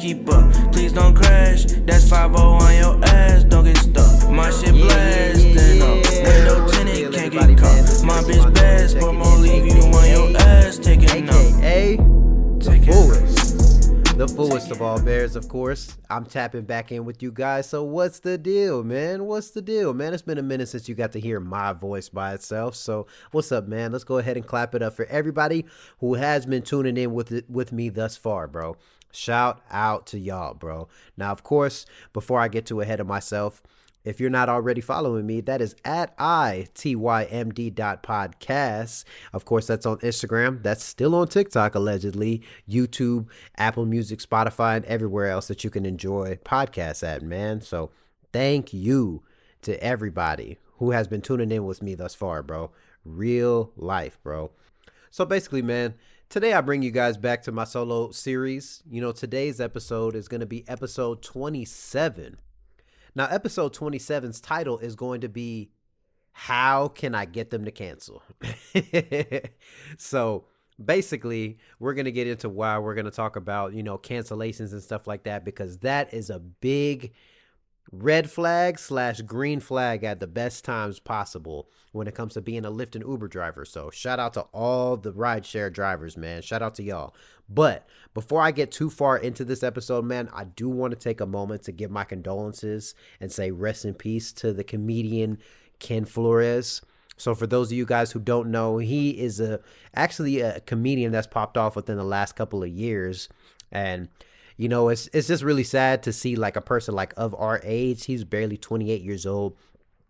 keep up. Please don't crash. That's 5-0 on your ass. Don't get stuck. My shit blasting up. Window tinted, can't get caught. My bitch best, but more leave you on your ass. Taking up. AKA the fullest. The fullest of all bears, of course. I'm tapping back in with you guys. So what's the deal, man? What's the deal, man? It's been a minute since you got to hear my voice by itself. So what's up, man? Let's go ahead and clap it up for everybody who has been tuning in with me thus far, bro. Shout out to y'all, bro. Now, of course, before I get too ahead of myself, if you're not already following me, that is at itymd.podcast. Of course, that's on Instagram. That's still on TikTok, allegedly. YouTube, Apple Music, Spotify, and everywhere else that you can enjoy podcasts at, man. So thank you to everybody who has been tuning in with me thus far, bro. Real life, bro. So basically, man, today I bring you guys back to my solo series. You know, today's episode is going to be episode 27. Now, episode 27's title is going to be, How Can I Get Them to Cancel? So basically, we're going to get into why we're going to talk about, you know, cancellations and stuff like that, because that is a big red flag / green flag at the best times possible when it comes to being a Lyft and Uber driver. So shout out to all the rideshare drivers, man. Shout out to y'all. But before I get too far into this episode, man, I do want to take a moment to give my condolences and say rest in peace to the comedian Ken Flores. So for those of you guys who don't know, he is actually a comedian that's popped off within the last couple of years. And you know, it's just really sad to see like a person like of our age. He's barely 28 years old.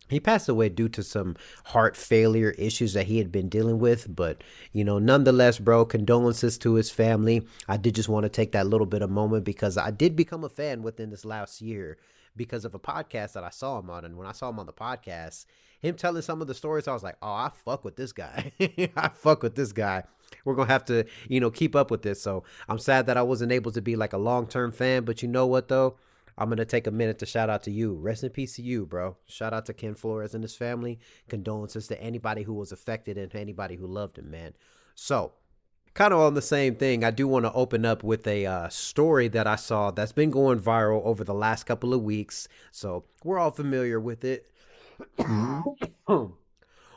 He passed away due to some heart failure issues that he had been dealing with. But, you know, nonetheless, bro, condolences to his family. I did just want to take that little bit of moment because I did become a fan within this last year because of a podcast that I saw him on. And when I saw him on the podcast, him telling some of the stories, I was like, oh, I fuck with this guy. I fuck with this guy. We're going to have to, you know, keep up with this. So I'm sad that I wasn't able to be like a long-term fan. But you know what, though? I'm going to take a minute to shout out to you. Rest in peace to you, bro. Shout out to Ken Flores and his family. Condolences to anybody who was affected and anybody who loved him, man. So kind of on the same thing, I do want to open up with a story that I saw that's been going viral over the last couple of weeks. So we're all familiar with it.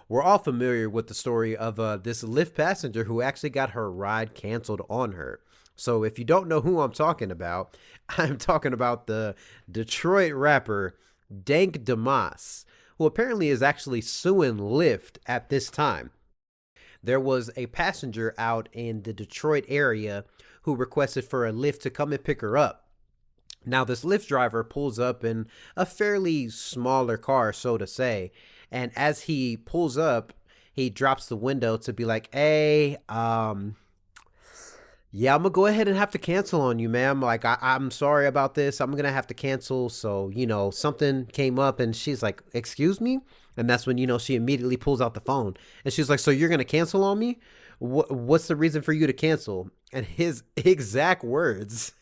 We're all familiar with the story of this Lyft passenger who actually got her ride canceled on her. So if you don't know who I'm talking about, I'm talking about the Detroit rapper Dank Damas, who apparently is actually suing Lyft at this time. There was a passenger out in the Detroit area who requested for a Lyft to come and pick her up. Now, this Lyft driver pulls up in a fairly smaller car, so to say. And as he pulls up, he drops the window to be like, hey, yeah, I'm going to go ahead and have to cancel on you, ma'am. Like, I'm sorry about this. I'm going to have to cancel. So, you know, something came up and she's like, excuse me? And that's when, you know, she immediately pulls out the phone. And she's like, so you're going to cancel on me? What's the reason for you to cancel? And his exact words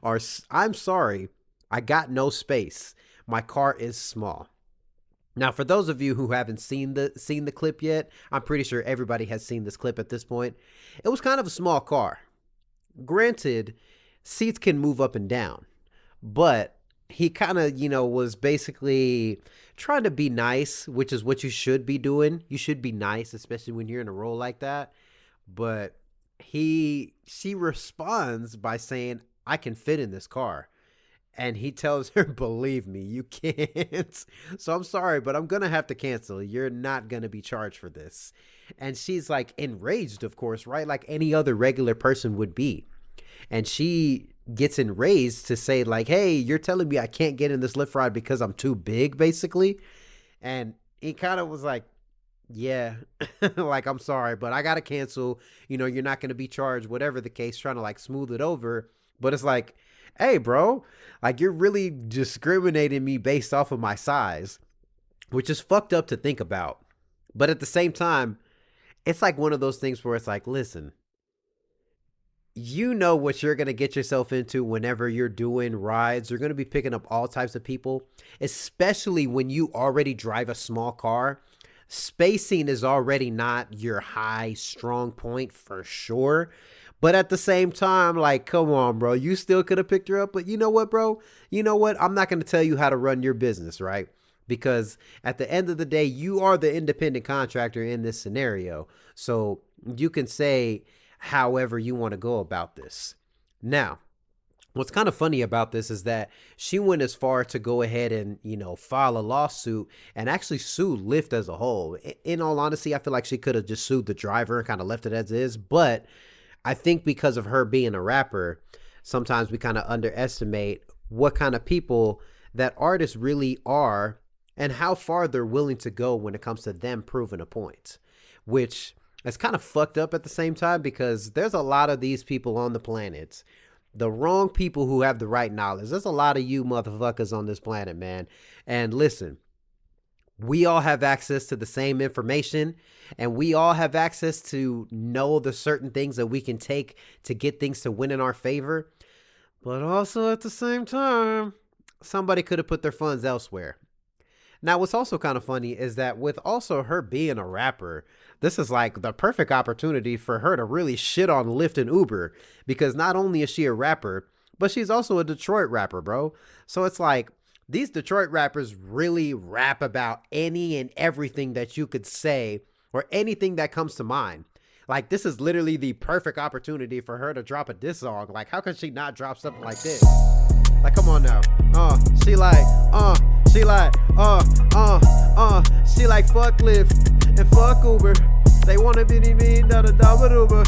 are, I'm sorry, I got no space. My car is small. Now, for those of you who haven't seen the clip yet, I'm pretty sure everybody has seen this clip at this point. It was kind of a small car. Granted, seats can move up and down, but he kind of, you know, was basically trying to be nice, which is what you should be doing. You should be nice, especially when you're in a role like that. But she responds by saying, I can fit in this car. And he tells her, believe me, you can't. So I'm sorry, but I'm going to have to cancel. You're not going to be charged for this. And she's like enraged, of course, right? Like any other regular person would be. And she gets enraged to say like, hey, you're telling me I can't get in this Lyft ride because I'm too big, basically. And he kind of was like, yeah, like, I'm sorry, but I got to cancel. You know, you're not going to be charged, whatever the case, trying to like smooth it over. But it's like, hey, bro, like you're really discriminating me based off of my size, which is fucked up to think about. But at the same time, it's like one of those things where it's like, listen, you know what you're going to get yourself into whenever you're doing rides. You're going to be picking up all types of people, especially when you already drive a small car. Spacing is already not your high, strong point for sure. But at the same time, like, come on, bro. You still could have picked her up. But you know what, bro? You know what? I'm not going to tell you how to run your business, right? Because at the end of the day, you are the independent contractor in this scenario. So you can say however you want to go about this. Now, what's kind of funny about this is that she went as far to go ahead and, file a lawsuit and actually sue Lyft as a whole. In all honesty, I feel like she could have just sued the driver and kind of left it as is. But I think because of her being a rapper, sometimes we kind of underestimate what kind of people that artists really are and how far they're willing to go when it comes to them proving a point, which is kind of fucked up at the same time because there's a lot of these people on the planet, the wrong people who have the right knowledge. There's a lot of you motherfuckers on this planet, man. And listen, we all have access to the same information and we all have access to know the certain things that we can take to get things to win in our favor. But also at the same time, somebody could have put their funds elsewhere. Now, what's also kind of funny is that with also her being a rapper, this is like the perfect opportunity for her to really shit on Lyft and Uber because not only is she a rapper, but she's also a Detroit rapper, bro. So it's like these Detroit rappers really rap about any and everything that you could say or anything that comes to mind. Like, this is literally the perfect opportunity for her to drop a diss song. Like, how could she not drop something like this? Like, come on now. She like, she like, she like fuck Lyft and fuck Uber. They wanna be me, not a double Uber.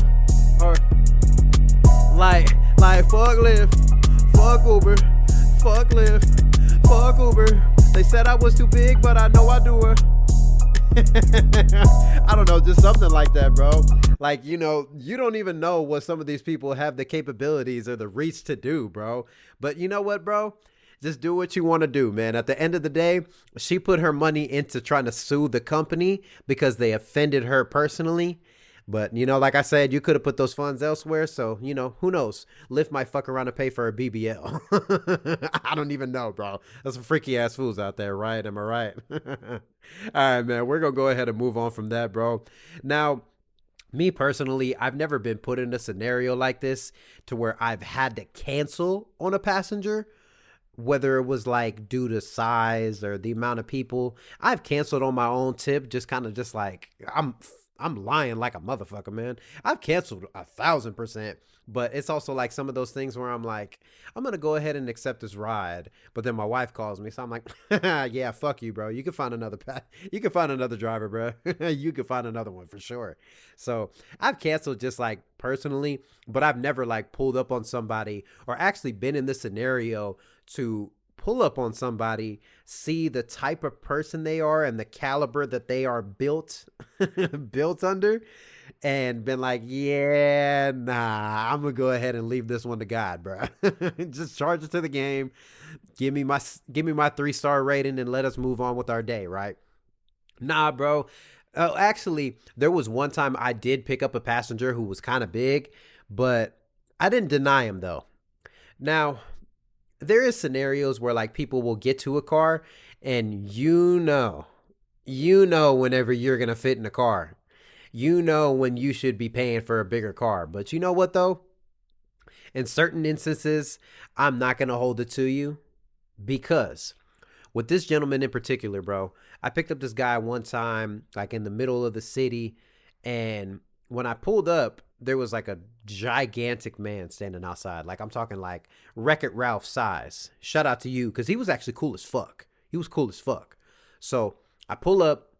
Or like fuck Lyft, fuck Uber, fuck Lyft, fuck Uber. They said I was too big, but I know I do her. I don't know, just something like that, bro. Like, you don't even know what some of these people have the capabilities or the reach to do, bro. But you know what, bro? Just do what you want to do, man. At the end of the day, she put her money into trying to sue the company because they offended her personally. But, like I said, you could have put those funds elsewhere. So, who knows? Lyft might fuck around and pay for a BBL. I don't even know, bro. There's some freaky ass fools out there, right? Am I right? All right, man. We're going to go ahead and move on from that, bro. Now, me personally, I've never been put in a scenario like this to where I've had to cancel on a passenger, whether it was like due to size or the amount of people. I've canceled on my own tip, just kind of just like I'm lying like a motherfucker, man. I've canceled 1,000%, but it's also like some of those things where I'm like, I'm going to go ahead and accept this ride. But then my wife calls me. So I'm like, yeah, fuck you, bro. You can find another you can find another driver, bro. You can find another one for sure. So I've canceled just like personally, but I've never like pulled up on somebody or actually been in this scenario to pull up on somebody, see the type of person they are and the caliber that they are built under, and been like, yeah, nah, I'm gonna go ahead and leave this one to God, bro. Just charge it to the game. Give me my 3-star rating and let us move on with our day, right? Nah, bro. Actually, there was one time I did pick up a passenger who was kind of big, but I didn't deny him though. Now, there is scenarios where like people will get to a car and whenever you're going to fit in a car, when you should be paying for a bigger car. But you know what though? In certain instances, I'm not going to hold it to you because with this gentleman in particular, bro, I picked up this guy one time, like in the middle of the city. And when I pulled up, there was like a gigantic man standing outside. Like I'm talking like Wreck-It Ralph size. Shout out to you, because he was actually cool as fuck. So I pull up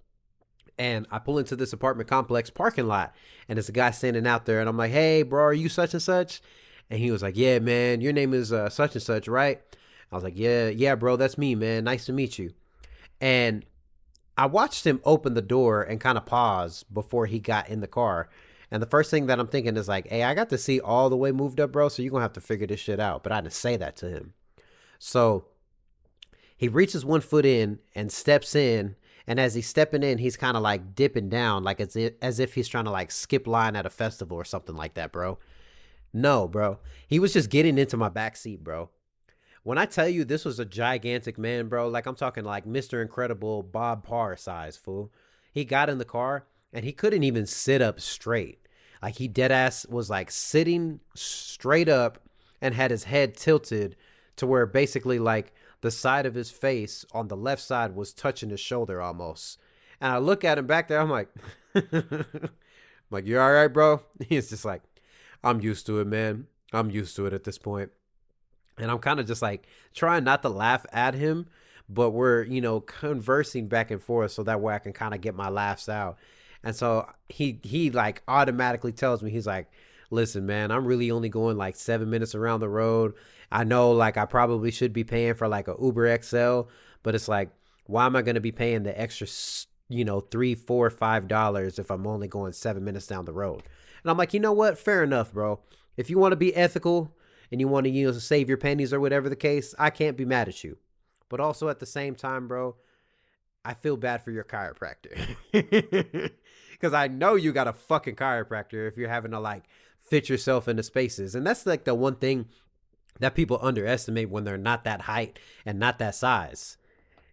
and I pull into this apartment complex parking lot, and there's a guy standing out there, and I'm like, hey, bro, are you such and such? And he was like, yeah, man, your name is such and such, right? I was like, yeah, bro, that's me, man. Nice to meet you. And I watched him open the door and kind of pause before he got in the car. And the first thing that I'm thinking is like, hey, I got the seat all the way moved up, bro, so you're going to have to figure this shit out. But I didn't say that to him. So he reaches one foot in and steps in. And as he's stepping in, he's kind of like dipping down, like as if he's trying to like skip line at a festival or something like that, bro. No, bro. He was just getting into my back seat, bro. When I tell you this was a gigantic man, bro, like I'm talking like Mr. Incredible Bob Parr size, fool. He got in the car and he couldn't even sit up straight. Like he dead ass was like sitting straight up and had his head tilted to where basically like the side of his face on the left side was touching his shoulder almost. And I look at him back there, I'm like, you all right, bro? He's just like, I'm used to it, man. I'm used to it at this point. And I'm kind of just like trying not to laugh at him, but we're, conversing back and forth so that way I can kind of get my laughs out. And so he like automatically tells me, he's like, listen, man, I'm really only going like 7 minutes around the road. I know like I probably should be paying for like a Uber XL, but it's like, why am I going to be paying the extra, $3, $4, $5 if I'm only going 7 minutes down the road? And I'm like, you know what? Fair enough, bro. If you want to be ethical and you want to, save your pennies or whatever the case, I can't be mad at you. But also at the same time, bro, I feel bad for your chiropractor. Because I know you got a fucking chiropractor if you're having to like fit yourself into spaces. And that's like the one thing that people underestimate when they're not that height and not that size.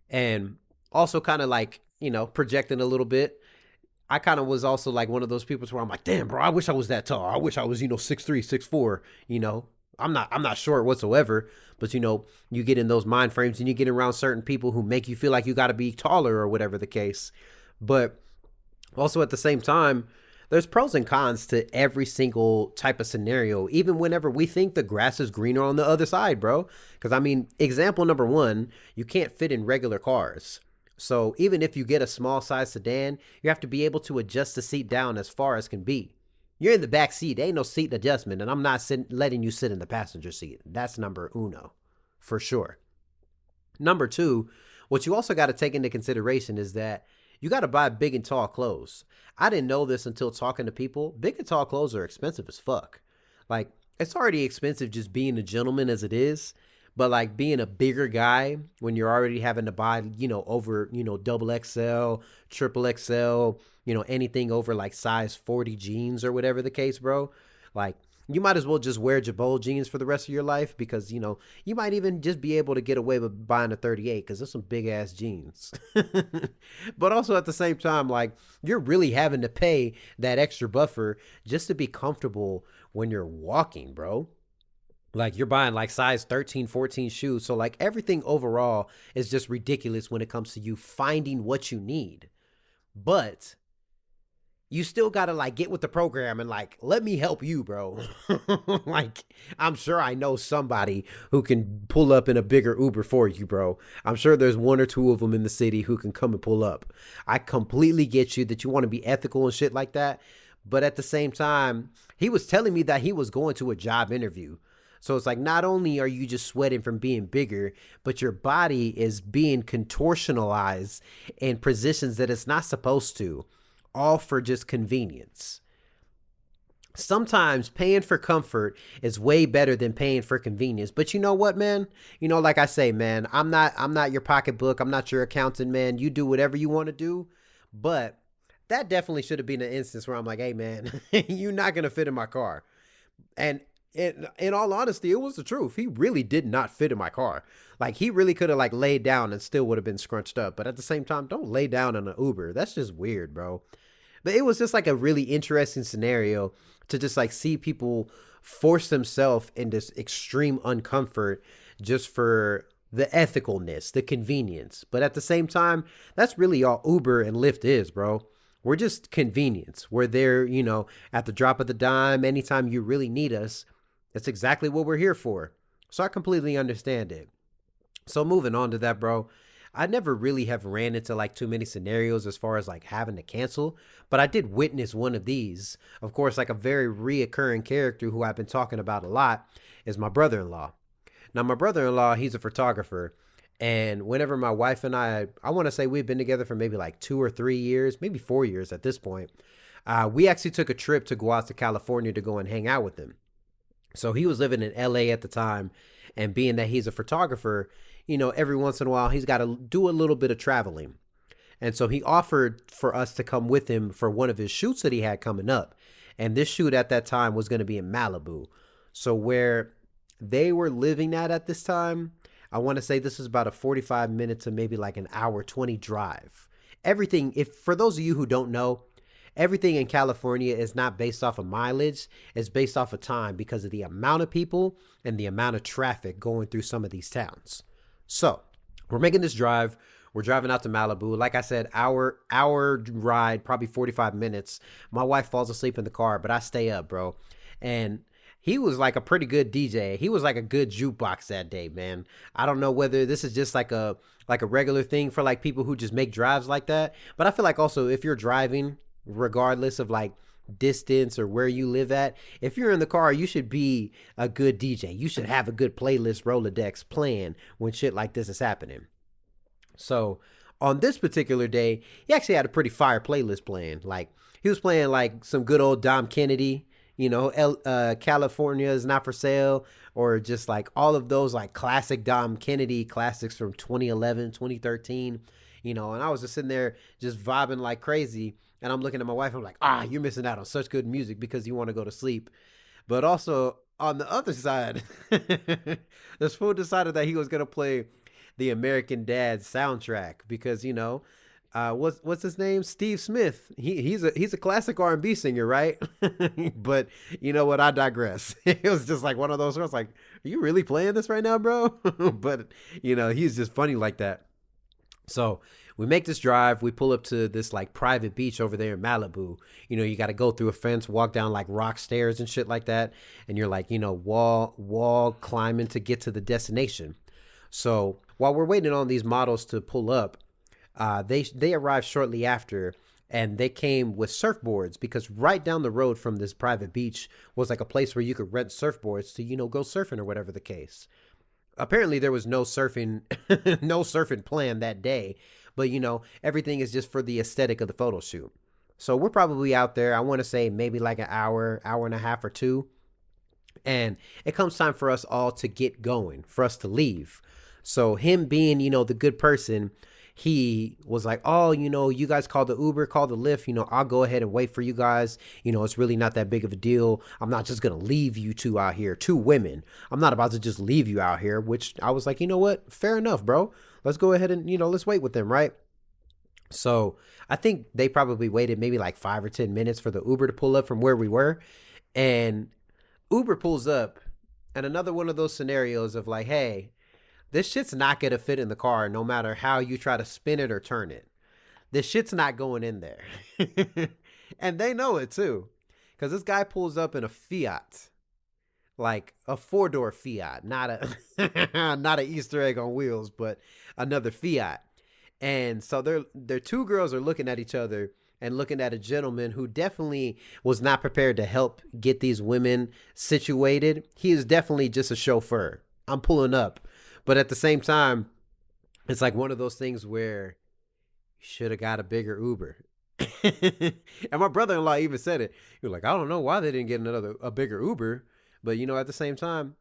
And also kind of like, projecting a little bit. I kind of was also like one of those people where I'm like, damn, bro, I wish I was that tall. I wish I was, 6'3", 6'4", I'm not short whatsoever, but you get in those mind frames and you get around certain people who make you feel like you got to be taller or whatever the case. But also at the same time, there's pros and cons to every single type of scenario, even whenever we think the grass is greener on the other side, bro. Because example number one, you can't fit in regular cars. So even if you get a small size sedan, you have to be able to adjust the seat down as far as can be. You're in the back seat. There ain't no seat adjustment, and I'm not letting you sit in the passenger seat. That's number uno, for sure. Number two, what you also got to take into consideration is that you got to buy big and tall clothes. I didn't know this until talking to people. Big and tall clothes are expensive as fuck. Like, it's already expensive just being a gentleman as it is. But like being a bigger guy when you're already having to buy, over, double XL, triple XL, anything over like size 40 jeans or whatever the case, bro. Like you might as well just wear Jabot jeans for the rest of your life because, you might even just be able to get away with buying a 38 because there's some big ass jeans. But also at the same time, like you're really having to pay that extra buffer just to be comfortable when you're walking, bro. Like you're buying like size 13, 14 shoes. So like everything overall is just ridiculous when it comes to you finding what you need. But you still got to like get with the program and like, let me help you, bro. Like, I'm sure I know somebody who can pull up in a bigger Uber for you, bro. I'm sure there's one or two of them in the city who can come and pull up. I completely get you that you want to be ethical and shit like that. But at the same time, he was telling me that he was going to a job interview. So it's like, not only are you just sweating from being bigger, but your body is being contortionalized in positions that it's not supposed to, all for just convenience. Sometimes paying for comfort is way better than paying for convenience. But you know what, man? Like I say, man, I'm not your pocketbook. I'm not your accountant, man. You do whatever you want to do. But that definitely should have been an instance where I'm like, hey, man, you're not going to fit in my car. And in all honesty, it was the truth. He really did not fit in my car. Like he really could have like laid down and still would have been scrunched up. But at the same time, don't lay down in an Uber. That's just weird, bro. But it was just like a really interesting scenario to just like see people force themselves in this extreme uncomfort just for the ethicalness, the convenience. But at the same time, that's really all Uber and Lyft is, bro. We're just convenience. We're there, at the drop of the dime, anytime you really need us. That's exactly what we're here for. So I completely understand it. So moving on to that, bro, I never really have ran into like too many scenarios as far as like having to cancel, but I did witness one of these. Of course, like a very reoccurring character who I've been talking about a lot is my brother-in-law. Now, my brother-in-law, he's a photographer. And whenever my wife and I want to say we've been together for maybe like 2 or 3 years, maybe 4 years at this point. We actually took a trip to go out to California to go and hang out with him. So he was living in LA at the time. And being that he's a photographer, every once in a while, he's got to do a little bit of traveling. And so he offered for us to come with him for one of his shoots that he had coming up. And this shoot at that time was going to be in Malibu. So where they were living at this time, I want to say this is about a 45 minute to maybe like an hour 20 drive. Everything, if for those of you who don't know, everything in California is not based off of mileage, it's based off of time because of the amount of people and the amount of traffic going through some of these towns. So we're making this drive. We're driving out to Malibu. Like I said, hour ride, probably 45 minutes. My wife falls asleep in the car, but I stay up, bro. And he was like a pretty good DJ. He was like a good jukebox that day, man. I don't know whether this is just like a regular thing for like people who just make drives like that, but I feel like also if you're driving, regardless of like distance or where you live at, if you're in the car, you should be a good DJ. You should have a good playlist Rolodex playing when shit like this is happening. So on this particular day, he actually had a pretty fire playlist playing. Like he was playing like some good old Dom Kennedy, California is not for sale, or just like all of those like classic Dom Kennedy classics from 2011, 2013, and I was just sitting there just vibing like crazy. And I'm looking at my wife, I'm like, you're missing out on such good music because you want to go to sleep. But also on the other side, this fool decided that he was going to play the American Dad soundtrack because what's his name? Steve Smith. He's a classic R&B singer, right? But you know what? I digress. It was just like one of those. I was like, "Are you really playing this right now, bro?" But he's just funny like that. So we make this drive. We pull up to this like private beach over there in Malibu. You got to go through a fence, walk down like rock stairs and shit like that, and you're like wall climbing to get to the destination. So while we're waiting on these models to pull up, they arrived shortly after, and they came with surfboards because right down the road from this private beach was like a place where you could rent surfboards to go surfing or whatever the case. Apparently there was no surfing no surfing plan that day, but everything is just for the aesthetic of the photo shoot. So we're probably out there, I want to say maybe like an hour and a half or two, and it comes time for us all to get going, for us to leave. So him being the good person, he was like, you guys call the Uber, call the Lyft, I'll go ahead and wait for you guys. It's really not that big of a deal. I'm not just going to leave you two out here, two women. I'm not about to just leave you out here, which I was like, you know what? Fair enough, bro. Let's go ahead and, let's wait with them, right? So I think they probably waited maybe like 5 or 10 minutes for the Uber to pull up from where we were. And Uber pulls up, and another one of those scenarios of like, hey, this shit's not going to fit in the car no matter how you try to spin it or turn it. This shit's not going in there. And they know it too. Because this guy pulls up in a Fiat. Like a 4-door Fiat. Not a Easter egg on wheels, but another Fiat. And so their two girls are looking at each other and looking at a gentleman who definitely was not prepared to help get these women situated. He is definitely just a chauffeur. I'm pulling up. But at the same time, it's like one of those things where you should have got a bigger Uber. And my brother-in-law even said it. He was like, I don't know why they didn't get a bigger Uber. But, at the same time,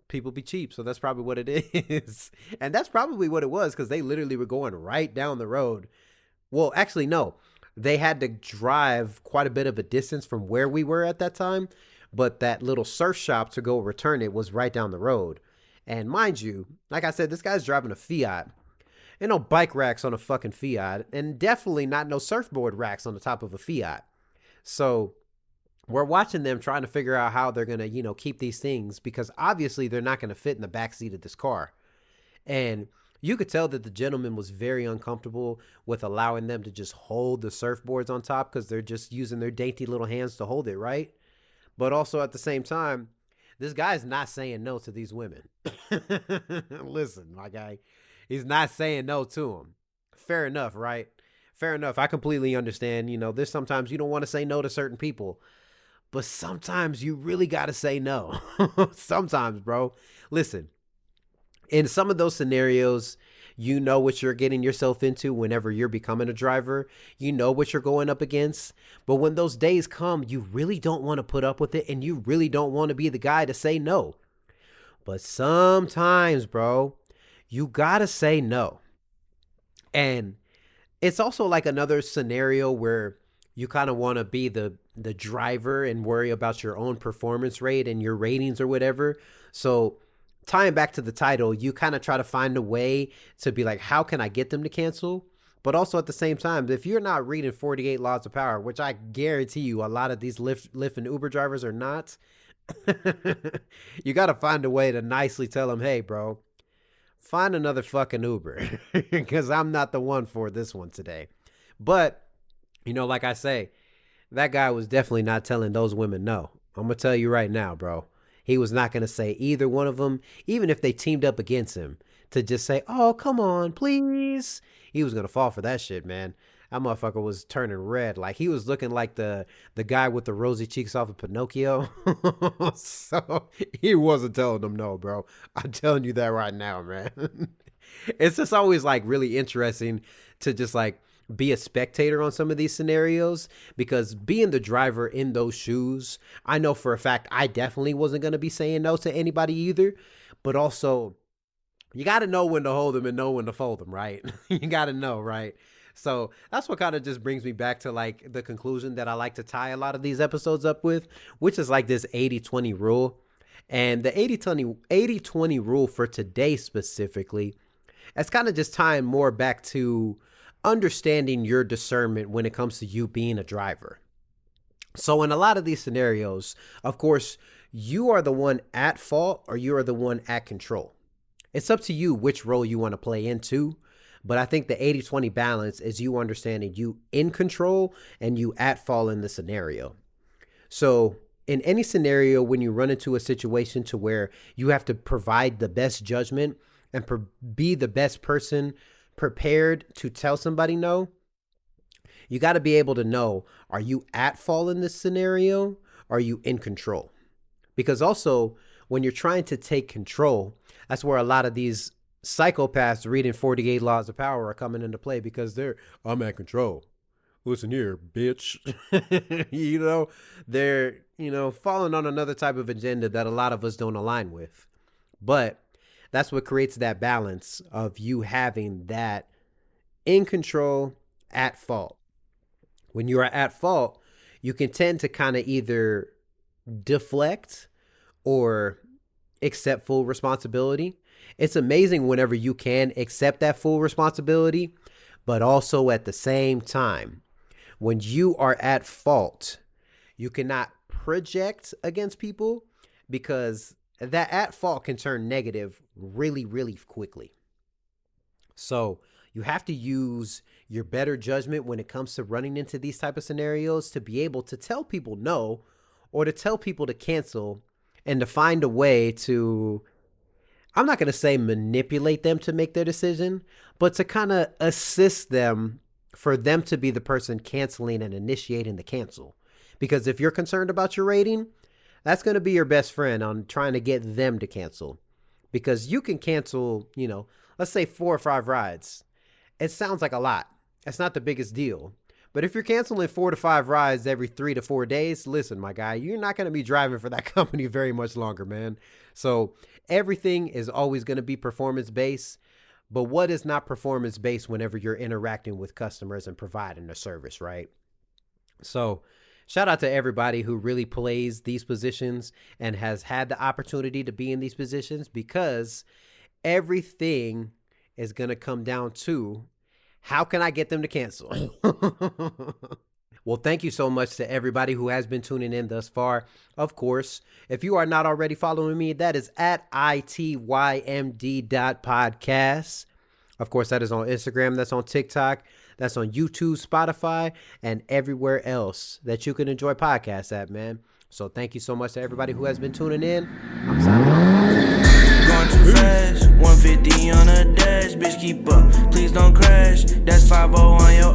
people be cheap. So that's probably what it is. And that's probably what it was because they literally were going right down the road. Well, actually, no. They had to drive quite a bit of a distance from where we were at that time. But that little surf shop to go return it was right down the road. And mind you, like I said, this guy's driving a Fiat. Ain't no bike racks on a fucking Fiat. And definitely not no surfboard racks on the top of a Fiat. So we're watching them trying to figure out how they're going to, keep these things. Because obviously they're not going to fit in the backseat of this car. And you could tell that the gentleman was very uncomfortable with allowing them to just hold the surfboards on top. Because they're just using their dainty little hands to hold it, right? But also at the same time, this guy's not saying no to these women. Listen, my guy, he's not saying no to them. Fair enough, right? Fair enough. I completely understand. There's sometimes you don't want to say no to certain people, but sometimes you really got to say no. Sometimes, bro. Listen, in some of those scenarios, you know what you're getting yourself into whenever you're becoming a driver. You know what you're going up against. But when those days come, you really don't want to put up with it, and you really don't want to be the guy to say no. But sometimes, bro, you got to say no. And it's also like another scenario where you kind of want to be the driver and worry about your own performance rate and your ratings or whatever. So tying back to the title, you kind of try to find a way to be like, how can I get them to cancel? But also at the same time, if you're not reading 48 laws of power, which I guarantee you a lot of these Lyft and Uber drivers are not, you got to find a way to nicely tell them, hey, bro, find another fucking Uber because I'm not the one for this one today. But, like I say, that guy was definitely not telling those women no. I'm going to tell you right now, bro. He was not going to say either one of them, even if they teamed up against him, to just say, oh, come on, please. He was going to fall for that shit, man. That motherfucker was turning red. Like, he was looking like the guy with the rosy cheeks off of Pinocchio. So he wasn't telling them no, bro. I'm telling you that right now, man. It's just always like really interesting to just like be a spectator on some of these scenarios, because being the driver in those shoes, I know for a fact I definitely wasn't going to be saying no to anybody either. But also, you got to know when to hold them and know when to fold them, right? You got to know, right? So that's what kind of just brings me back to like the conclusion that I like to tie a lot of these episodes up with, which is like this 80-20 rule. And the 80-20 rule for today specifically, it's kind of just tying more back to understanding your discernment when it comes to you being a driver. So in a lot of these scenarios, of course, you are the one at fault or you are the one at control. It's up to you which role you want to play into. But I think the 80-20 balance is you understanding you in control and you at fault in the scenario. So in any scenario, when you run into a situation to where you have to provide the best judgment and be the best person prepared to tell somebody no, you got to be able to know, are you at fault in this scenario? Or are you in control? Because also when you're trying to take control, that's where a lot of these psychopaths reading 48 laws of power are coming into play, because I'm at control. Listen here, bitch. They're, falling on another type of agenda that a lot of us don't align with. But that's what creates that balance of you having that in control, at fault. When you are at fault, you can tend to kind of either deflect or accept full responsibility. It's amazing whenever you can accept that full responsibility, but also at the same time, when you are at fault, you cannot project against people, because that at fault can turn negative really, really quickly. So you have to use your better judgment when it comes to running into these type of scenarios to be able to tell people no, or to tell people to cancel, and to find a way to, I'm not going to say manipulate them to make their decision, but to kind of assist them for them to be the person canceling and initiating the cancel. Because if you're concerned about your rating, that's going to be your best friend on trying to get them to cancel. Because you can cancel, let's say 4 or 5 rides. It sounds like a lot. It's not the biggest deal. But if you're canceling 4 to 5 rides every 3 to 4 days, listen, my guy, you're not going to be driving for that company very much longer, man. So everything is always going to be performance-based. But what is not performance-based whenever you're interacting with customers and providing a service, right? So shout out to everybody who really plays these positions and has had the opportunity to be in these positions, because everything is going to come down to, how can I get them to cancel? Well, thank you so much to everybody who has been tuning in thus far. Of course, if you are not already following me, that is at itymd.podcast. Of course, that is on Instagram, that's on TikTok, that's on YouTube, Spotify, and everywhere else that you can enjoy podcasts at, man. So thank you so much to everybody who has been tuning in. I'm signing off. Going too fast, 150 on a dash, bitch keep up, please don't crash, that's 50 on your